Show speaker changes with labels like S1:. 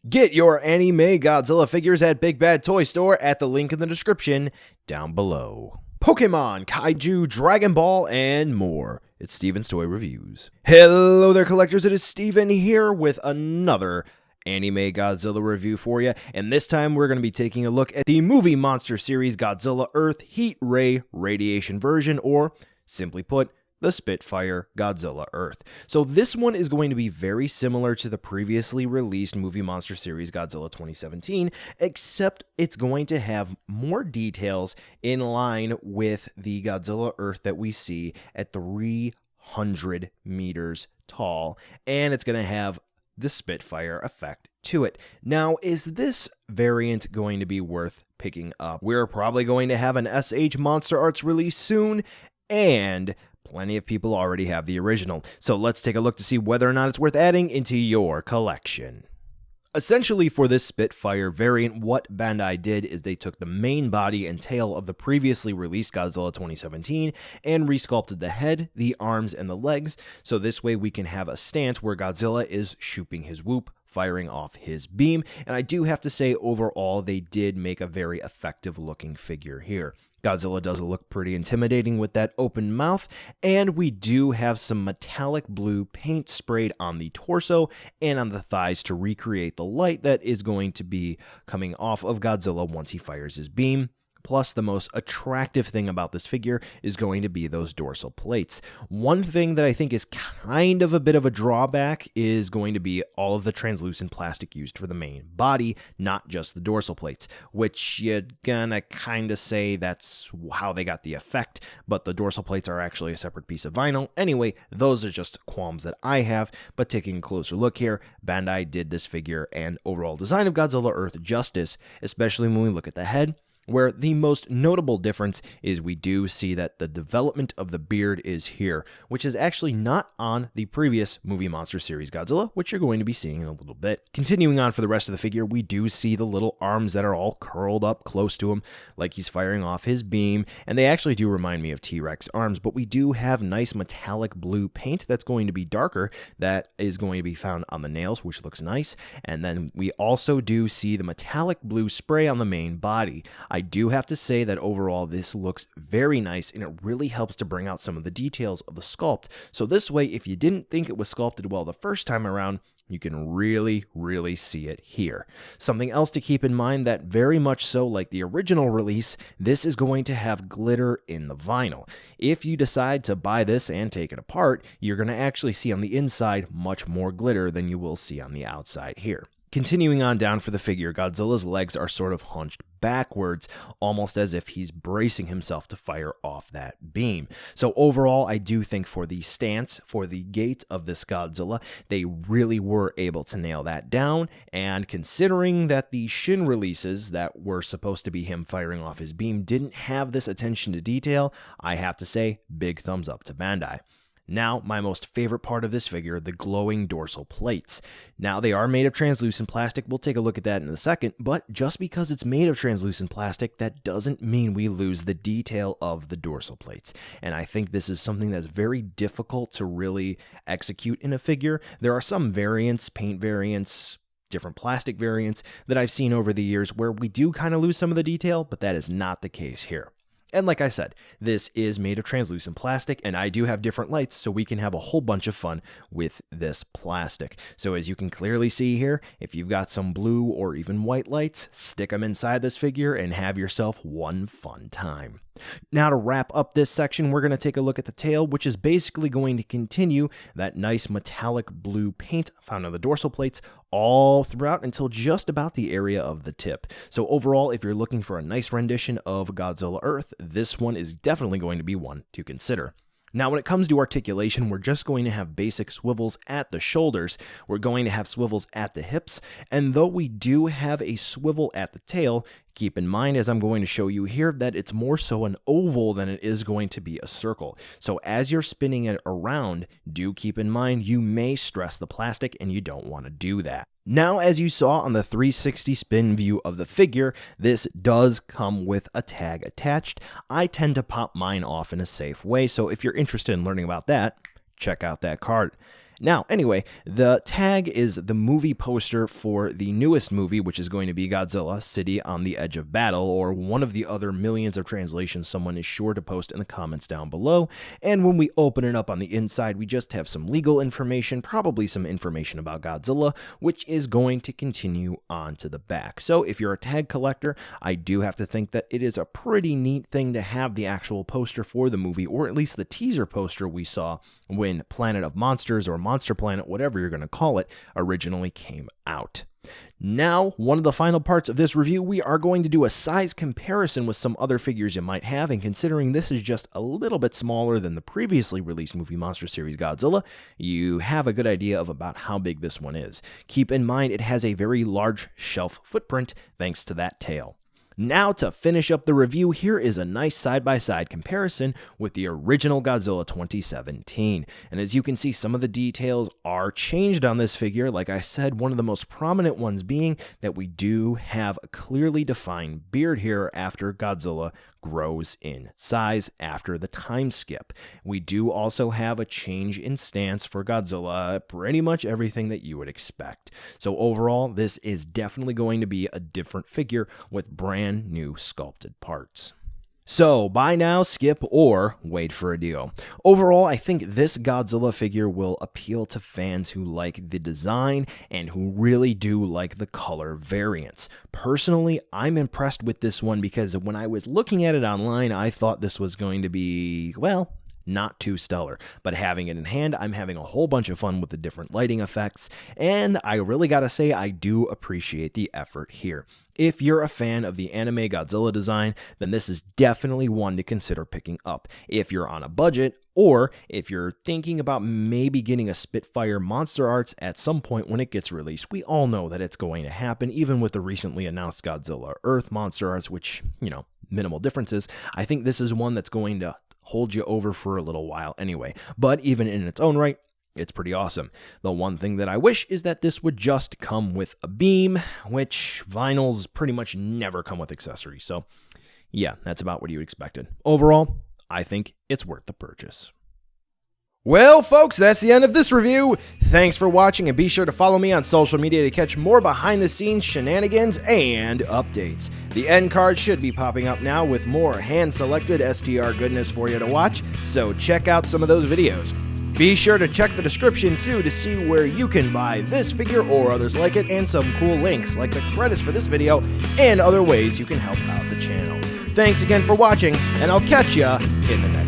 S1: Get your anime Godzilla figures at Big Bad Toy Store at the link in the description down below. Pokemon, Kaiju, Dragon Ball, and more. It's Steven's Toy Reviews. Hello there, collectors. It is Steven here with another anime Godzilla review for you, and this time we're going to be taking a look at the movie monster series Godzilla Earth Heat Ray Radiation version, or simply put, the Spitfire Godzilla Earth. So this one is going to be very similar to the previously released movie monster series Godzilla 2017, except it's going to have more details in line with the Godzilla Earth that we see at 300 meters tall, and it's going to have the Spitfire effect to it. Now, is this variant going to be worth picking up? We're probably going to have an SH Monster Arts release soon, and plenty of people already have the original. So let's take a look to see whether or not it's worth adding into your collection. Essentially, for this Spitfire variant, what Bandai did is they took the main body and tail of the previously released Godzilla 2017 and resculpted the head, the arms, and the legs, so this way we can have a stance where Godzilla is shooting his whoop, firing off his beam, and I do have to say, overall, they did make a very effective looking figure here. Godzilla does look pretty intimidating with that open mouth, and we do have some metallic blue paint sprayed on the torso and on the thighs to recreate the light that is going to be coming off of Godzilla once he fires his beam. Plus, the most attractive thing about this figure is going to be those dorsal plates. One thing that I think is kind of a bit of a drawback is going to be all of the translucent plastic used for the main body, not just the dorsal plates, which you're gonna kind of say that's how they got the effect, but the dorsal plates are actually a separate piece of vinyl. Anyway, those are just qualms that I have, but taking a closer look here, Bandai did this figure and overall design of Godzilla Earth justice, especially when we look at the head, where the most notable difference is we do see that the development of the beard is here, which is actually not on the previous movie monster series Godzilla, which you're going to be seeing in a little bit. Continuing on for the rest of the figure, we do see the little arms that are all curled up close to him, like he's firing off his beam, and they actually do remind me of T-Rex arms, but we do have nice metallic blue paint that's going to be darker, that is going to be found on the nails, which looks nice, and then we also do see the metallic blue spray on the main body. I do have to say that overall this looks very nice, and it really helps to bring out some of the details of the sculpt. So this way, if you didn't think it was sculpted well the first time around, you can really see it here. Something else to keep in mind, that very much so like the original release, this is going to have glitter in the vinyl. If you decide to buy this and take it apart, you're going to actually see on the inside much more glitter than you will see on the outside here. Continuing on down for the figure, Godzilla's legs are sort of hunched backwards, almost as if he's bracing himself to fire off that beam. So overall, I do think for the stance, for the gait of this Godzilla, they really were able to nail that down, and considering that the Shin releases that were supposed to be him firing off his beam didn't have this attention to detail, I have to say, big thumbs up to Bandai. Now, my most favorite part of this figure, the glowing dorsal plates. Now, they are made of translucent plastic. We'll take a look at that in a second, but just because it's made of translucent plastic, that doesn't mean we lose the detail of the dorsal plates. And I think this is something that's very difficult to really execute in a figure. There are some variants, paint variants, different plastic variants that I've seen over the years where we do kind of lose some of the detail, but that is not the case here. And like I said, this is made of translucent plastic, and I do have different lights, so we can have a whole bunch of fun with this plastic. So as you can clearly see here, if you've got some blue or even white lights, stick them inside this figure and have yourself one fun time. Now, to wrap up this section, we're going to take a look at the tail, which is basically going to continue that nice metallic blue paint found on the dorsal plates all throughout until just about the area of the tip. So overall, if you're looking for a nice rendition of Godzilla Earth, this one is definitely going to be one to consider. Now, when it comes to articulation, we're just going to have basic swivels at the shoulders, we're going to have swivels at the hips, and though we do have a swivel at the tail, keep in mind, as I'm going to show you here, that it's more so an oval than it is going to be a circle. So as you're spinning it around, do keep in mind you may stress the plastic, and you don't want to do that. Now, as you saw on the 360 spin view of the figure, this does come with a tag attached. I tend to pop mine off in a safe way, so if you're interested in learning about that, check out that card. Now, anyway, the tag is the movie poster for the newest movie, which is going to be Godzilla, City on the Edge of Battle, or one of the other millions of translations someone is sure to post in the comments down below. And when we open it up on the inside, we just have some legal information, probably some information about Godzilla, which is going to continue on to the back. So if you're a tag collector, I do have to think that it is a pretty neat thing to have the actual poster for the movie, or at least the teaser poster we saw when Planet of Monsters or Monster Planet, whatever you're going to call it, originally came out. Now, one of the final parts of this review, we are going to do a size comparison with some other figures you might have, and considering this is just a little bit smaller than the previously released movie monster series Godzilla, you have a good idea of about how big this one is. Keep in mind it has a very large shelf footprint thanks to that tail. Now, to finish up the review, here is a nice side-by-side comparison with the original Godzilla 2017. And as you can see, some of the details are changed on this figure. Like I said, one of the most prominent ones being that we do have a clearly defined beard here after Godzilla grows in size after the time skip. We do also have a change in stance for Godzilla, pretty much everything that you would expect. So overall, this is definitely going to be a different figure with brand new sculpted parts. So, buy now, skip, or wait for a deal. Overall, I think this Godzilla figure will appeal to fans who like the design and who really do like the color variants. Personally, I'm impressed with this one because when I was looking at it online, I thought this was going to be, well, not too stellar, but having it in hand, I'm having a whole bunch of fun with the different lighting effects, and I really gotta say I do appreciate the effort here. If you're a fan of the anime Godzilla design, then this is definitely one to consider picking up. If you're on a budget, or if you're thinking about maybe getting a Spitfire Monster Arts at some point when it gets released, we all know that it's going to happen, even with the recently announced Godzilla Earth Monster Arts, which, minimal differences. I think this is one that's going to hold you over for a little while anyway, but even in its own right, it's pretty awesome. The one thing that I wish is that this would just come with a beam, which vinyls pretty much never come with accessories, so yeah, that's about what you expected. Overall, I think it's worth the purchase. Well, folks, that's the end of this review. Thanks for watching, and be sure to follow me on social media to catch more behind-the-scenes shenanigans and updates. The end card should be popping up now with more hand-selected STR goodness for you to watch, so check out some of those videos. Be sure to check the description, too, to see where you can buy this figure or others like it, and some cool links, like the credits for this video, and other ways you can help out the channel. Thanks again for watching, and I'll catch ya in the next